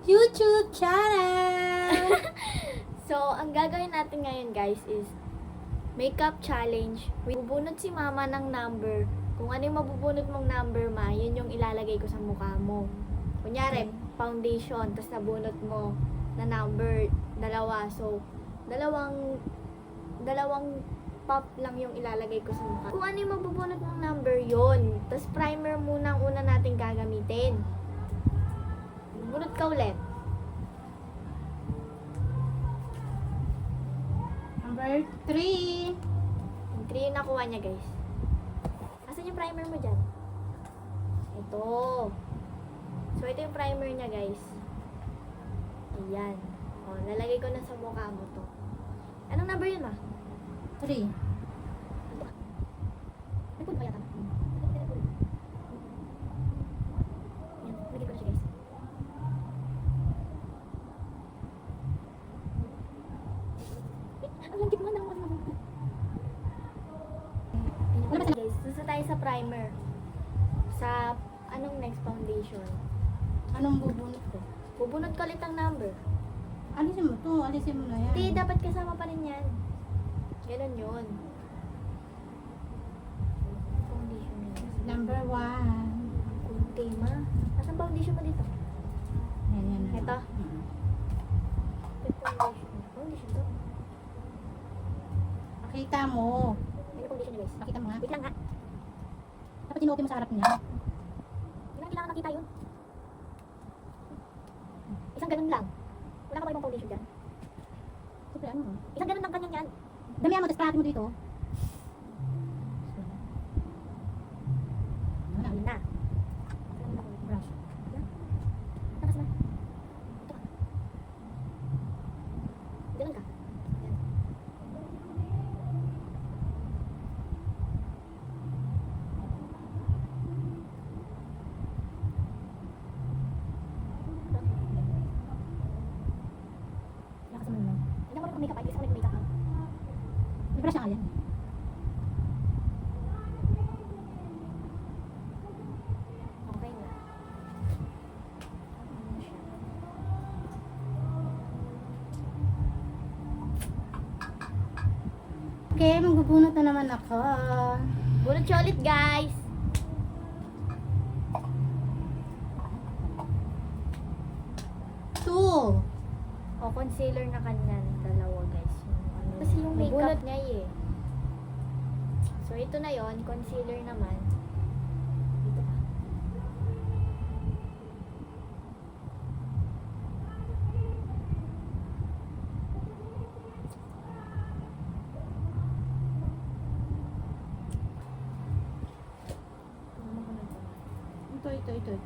YouTube channel! So, ang gagawin natin ngayon guys is makeup challenge. Bubunot si mama ng number. Kung ano yung mabubunot mong number ma, yun yung ilalagay ko sa mukha mo. Kunyari, foundation, tapos nabunot mo na number, dalawa. So, dalawang pop lang yung ilalagay ko sa mukha. Kung ano yung mabubunot mong number, yun. Tapos primer muna ang una natin gagamitin. Bunot ka ulit. Number 3. Yung 3 yung nakuha niya, guys. Asan yung primer mo dyan? Ito. So, ito yung primer niya, guys. Ayan. O, lalagay ko na sa mukha mo to. Anong number yun, ma? 3. Nagpunta ba yata? Ayan, lagay ko na siya, guys. Ang langkit mo na ako. Ano ba guys? Gusto tayo sa primer. Sa anong next foundation? Anong bubunot ko? Bubunot ko ulit ang number. Alisin mo to. Alisin mo na yan. Hindi, dapat kasama pa rin yan. Ganun yun. Foundation na yun. Number 1. Kunti ma. Asan foundation mo dito? Yan, yan. Ito? Mm. Ito foundation. Foundation to. Makita mo. Ano foundation niya guys? Makita mo nga. Wait lang ha. Dapat inuotin mo sa harap niya. Hindi lang kailangan makita yun. Isang ganun lang. Wala ka ba ibang foundation dyan? Siyempre ano? Isang ganun lang ganyan yan. Damihan mo, tapos parating mo dito. Ayun na. Brush. Lakas na. Ito ka. Ganun ka. Yan. Lakas mo naman. Hindi ako nag-makeup artist. Ako nag-makeup ha. I-brush na nga yan. Okay na. Ano siya? Okay, magbubunot na naman ako. Bunot siya ulit guys. Two. O, concealer na kanyan. Dalawa guys. Yung, ano, kasi yung makeup niya eh. So, ito na yon concealer naman. Dito ka. Ano ko na ito? Ito.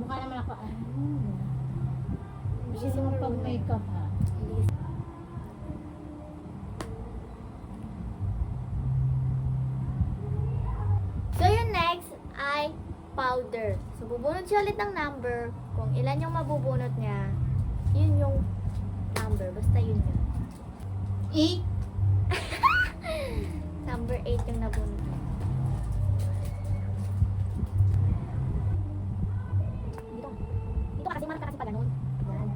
Mukha naman ako. Gusto mo pag makeup ha? So, yung next ay powder. So, bubunot siya ulit ng number. Kung ilan yung mabubunot niya, yun yung number. Basta yun yun. 8. Number 8 yung nabunot niya. Dito. Dito ka kasi, marka kasi pa ganun. Yan.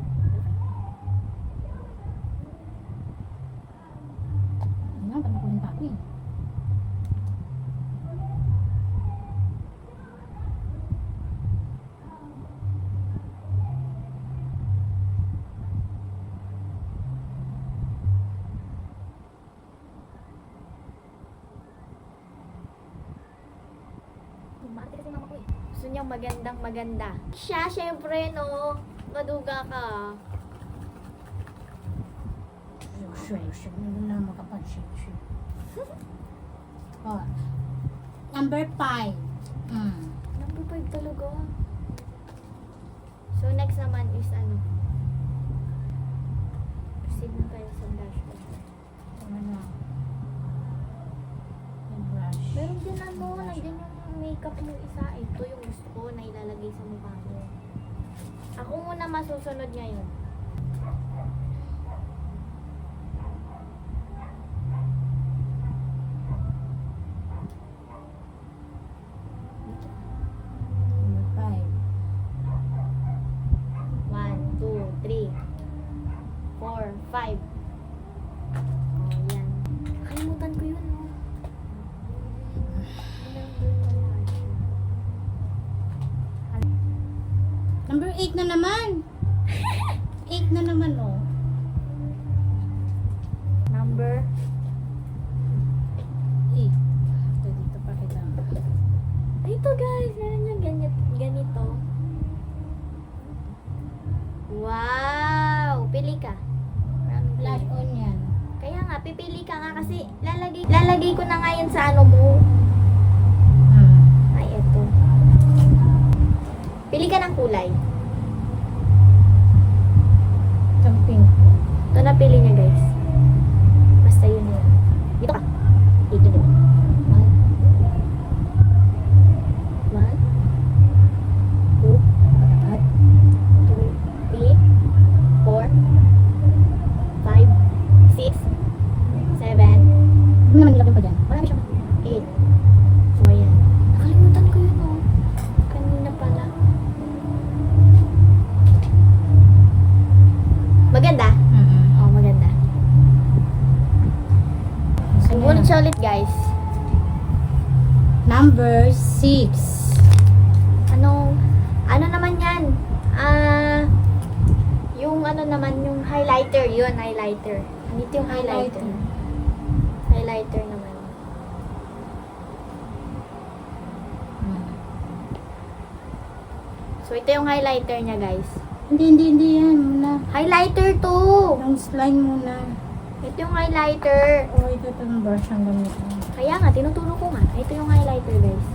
Ano, parang kunin pa ako eh. Umarte kasi mama ko eh. Gusto niyang magandang maganda. Siya, syempre, no. Maduga ka. Sure. Ano na makapag-shake. Oh. Number 5. Number 5 talaga. So, next naman is ano? Proceed na tayo sa blush. Ano na? Yung brush. Meron din ano, nandiyan yung makeup mo isa. Ito yung gusto ko na ilalagay sa mukha mo. Ako muna masusunod ngayon. Number 5. 1, 2, 3, 4, 5. Oh, yan. Nakalimutan ko yun, no? Number 8 na naman. 8 na naman, oh. Number 8. Ito, dito pa kita. ito guys, meron yung ganito. Wow! Pili ka. Maraming Blush pili. on yan. Kaya nga, pipili ka nga kasi lalagay ko na nga yan sa ano mo. Ay, eto. Pili ka ng kulay. Itong pink. Ito na pili niya guys. Basta yun yun. Dito ka. Dito dito. 1, 2, 3, 4, 5, 6, 7. Hindi naman nilagyan pa dyan. Marami siya. 8. So, ayan. Nakalimutan ko yun, oh. Kanina pala. Maganda? Oh, maganda. Sumunod siya ulit, guys. Number 6. Ano naman yan? Yung ano naman, yung highlighter. Yun, highlighter. Andito yung highlighter. Highlighter naman. So, ito yung highlighter niya, guys. Hindi yan. Muna. Highlighter to! Yung slime muna. Ito yung highlighter. Oh, ito itong brush ang gamitin. Kaya nga, tinuturo ko nga. Ito yung highlighter, guys.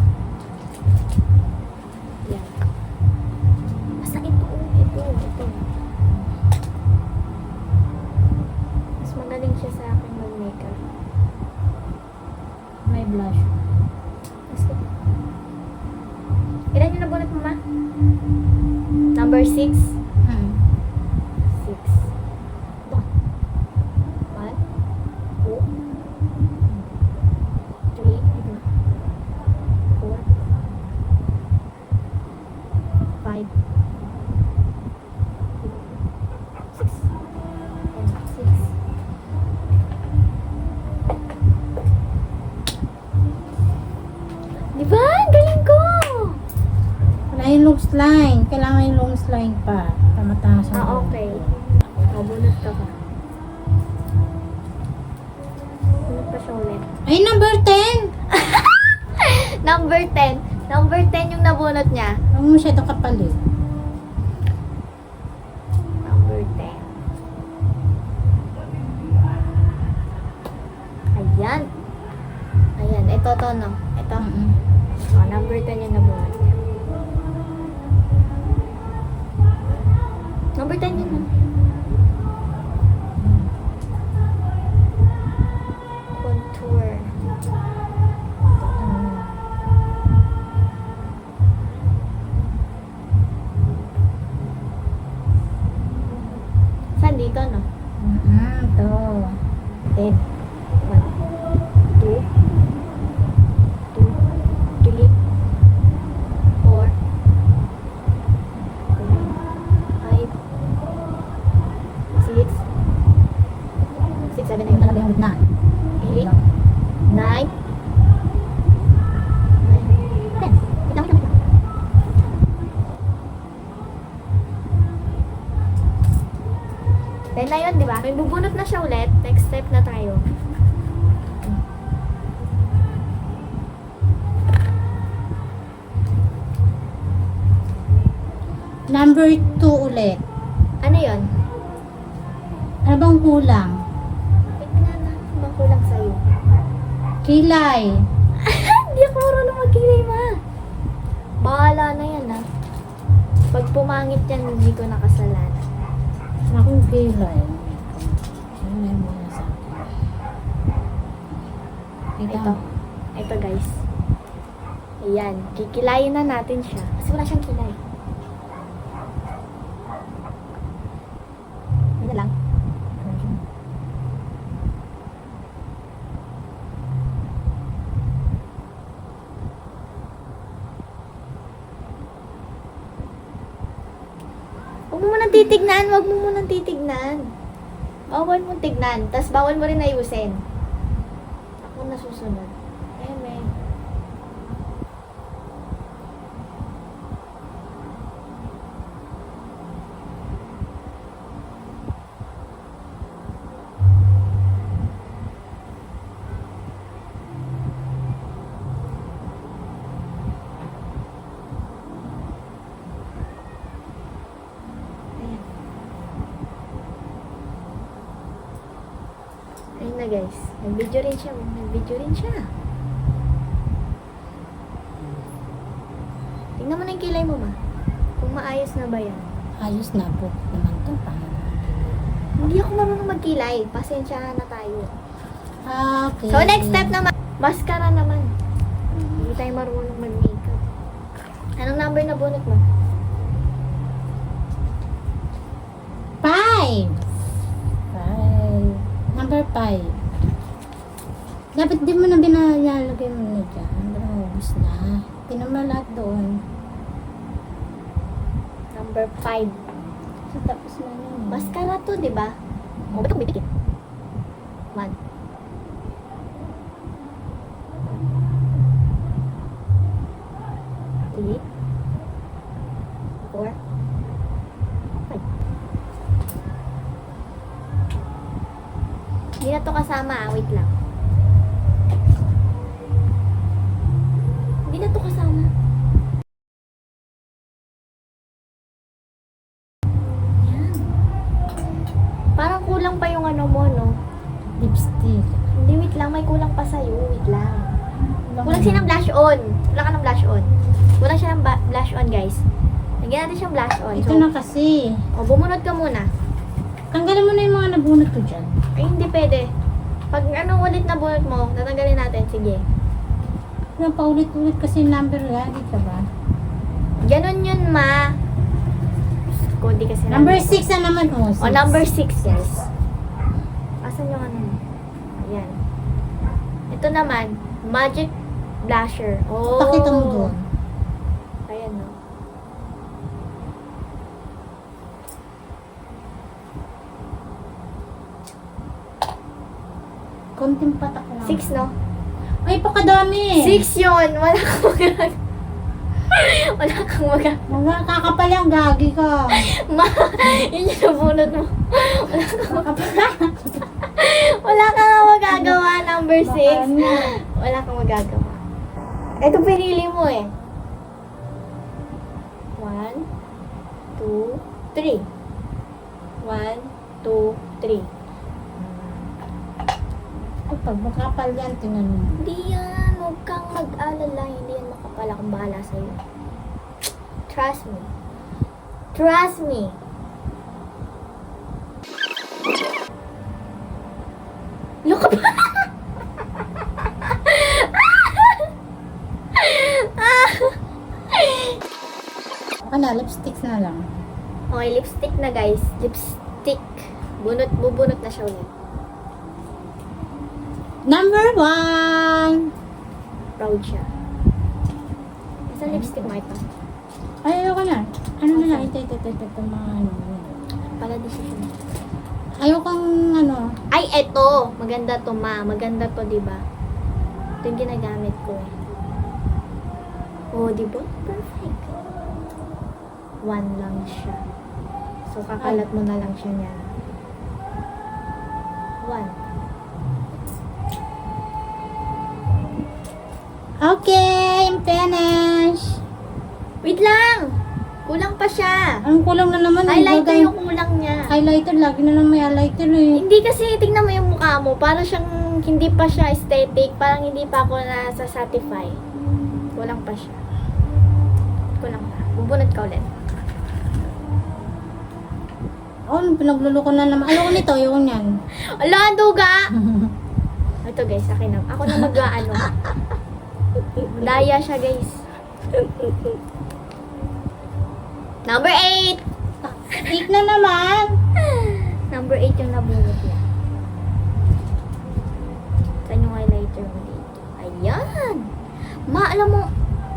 Yan. Basta ito. Mas magaling siya sa akin mag-makeup. May blush. Basta. Ilan yung nabunot mo, ma? Number 6. 6. 1, 2, 3, 4, 5, 6. And 6. Diba? Galing ko! Wala yung long slime. Kailangan yung long slime pa. Tama-tama sa Okay. Mabunot ka pa. Bunot pa siya ulit. Ay, number 10! Number 10. Number 10 yung nabunot niya. Huwag mo masyadong kapalit. Number 10. Ayan. Ayan. Ito to, no? Ito. Oh, number 10 yung nabunot niya. Number 10 yun, no? Contour. Saan dito, no? Ito. 10. 1, 2, 3, 4, 5, 6, 7, 8, Talaga yung na. 8, 9, 10. Then na yun, di ba? May bubunot na siya ulit. Next step na tayo. Number 2 ulit. Ano yun? Ano bang kulang? Wait na na. Bang kulang sa'yo? Kilay. Hindi ako marunong magkilay, ma. Bahala na yan, ha. Pag pumangit yan, hindi ko nakasalanan. Akong kilay. Ano na yung muna sa akin? Kita Ito. mo. Ito, guys. Ayan, kikilayin na natin siya. Kasi wala siyang kilay. Yun na lang. Huwag mo munang titignan, huwag mo munang titignan. Bawal mong tignan, tas bawal mo rin ayusin. Ako na susunod. Eme. Ayan. Ayun na guys. Nag-video rin siya. Nag-video rin siya. Tingnan mo na yung kilay mo, ma. Kung maayos na ba yan. Ayos na po naman to. Hindi ako marunong magkilay. Pasensya na tayo. Okay. So, next step naman. Mascara naman. Hindi tayo marunong mag-makeup. Anong number na bunot mo? 5. Number 5. Dapat di mo na binalagay mo na dyan. Ubus na. Tinan mo lahat doon. Number 5. So, tapos na yun. Mascara to, di ba? O, ba't ako bibigyan? 1. 3. 4. 5. Hindi na to kasama, wait lang. Hindi na to kasama. Yan. Parang kulang pa yung ano mo, no? Lipstick. Hindi, wait lang. May kulang pa sa'yo. Wait lang. Kulang siya ng blush on. Kulang ka ng blush on. Kulang siya ng blush on, guys. Lagyan natin siyang blush on. Ito na kasi. O, bumunot ka muna. Tanggalin mo na yung mga nabunot ko dyan. Ay, hindi pwede. Pag ano ulit na bunot mo, tatanggalin natin. Sige. Yung paulit-ulit kasi yung number lagi ka ba? Ganon yun, ma. Kung di kasi Number 6 na naman. Oh, O, number 6, guys. Asan yung ano mo? Ayan. Ito naman, magic blusher. Oh. Pakita mo doon. Ayan, no. Konting patak lang. 6, no? Ay, pakadami. 6 yun. Wala kang magagawa. Wala kang magagawa. Mga kakapal yung gagi ka. Ma, yun yung nabunod mo. Wala kang magagawa, number 6. Wala kang magagawa. Ito pinili mo eh. 1, 2, 3. 1, 2, 3. Pag makapal yan, tingnan mo. Hindi yan. Huwag kang mag-alala. Hindi yan makapal. Akong bahala sa'yo. Trust me. Trust me. Look up. Ano, lipsticks na lang. Okay, lipstick na guys. Lipstick. Bubunot na siya ulit. Number 1. Proud siya. Isang lipstick mo ito. Ay, ayoko na. Ano na lang, ito, mga ano. Pala decision. Ayokong ano. Ay, eto. Maganda to, ma. Maganda to, diba? Ito yung ginagamit ko eh. Oh, diba? Perfect. 1 lang siya. So, kakalat mo na lang siya niyan. 1. Okay, I'm finished. Wait lang! Kulang pa siya. Anong kulang na naman? Highlighter yung kulang niya. Highlighter, lagi na naman may highlighter eh. Hindi kasi, tingnan mo yung mukha mo. Parang siyang, hindi pa siya aesthetic. Parang hindi pa ako nasa-satisfy. Kulang pa siya. Kulang pa. Bubunot ka ulit. Oh, pinagluloko na naman. Ayoko nito, ayoko niyan. Ala, ang duga! Ito guys, akin na. Ako na mag-ano. Daya siya, guys. Number 8! 8 na naman. Number 8 yung nabunot niya. Saan yung highlighter mo dito? Ayan! Alam mo,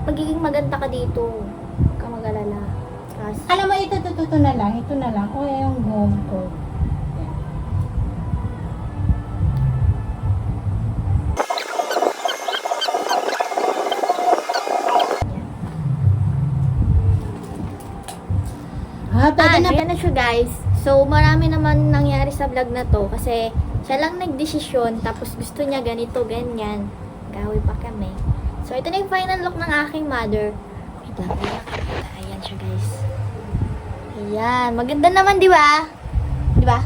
magiging maganda ka dito. Huwag ka mag-alala. Kasi, Alam mo, ito na lang. Ito na lang. O, yung gum ko. Yan. Pwede na. ayan na siya, guys. So, marami naman nangyari sa vlog na to kasi siya lang nagdesisyon tapos gusto niya ganito, ganyan. Gawin pa kami. So, ito na yung final look ng aking mother. Wait lang, ayan siya, guys. Ayan. Maganda naman, di ba? Di ba?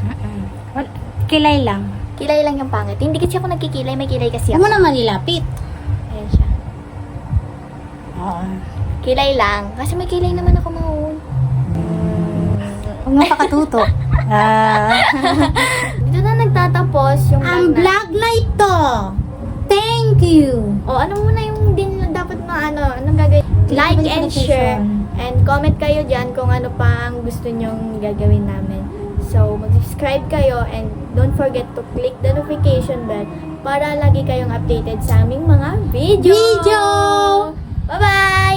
Kilay lang. Kilay lang yung pangit. Hindi kasi ako nagkikilay, may kilay kasi Huwag mo ako. naman ilapit. Ayan siya. Oo. Kilay lang. Kasi may kilay naman ako maun. Huwag mo pakatuto. Dito na nagtatapos yung Ang vlog na. vlog na ito. Thank you. O, ano muna yung din dapat na anong gagawin? Like and share. And comment kayo dyan kung ano pang gusto nyong gagawin namin. So, mag-subscribe kayo and don't forget to click the notification bell para lagi kayong updated sa aming mga video. Video! Bye-bye!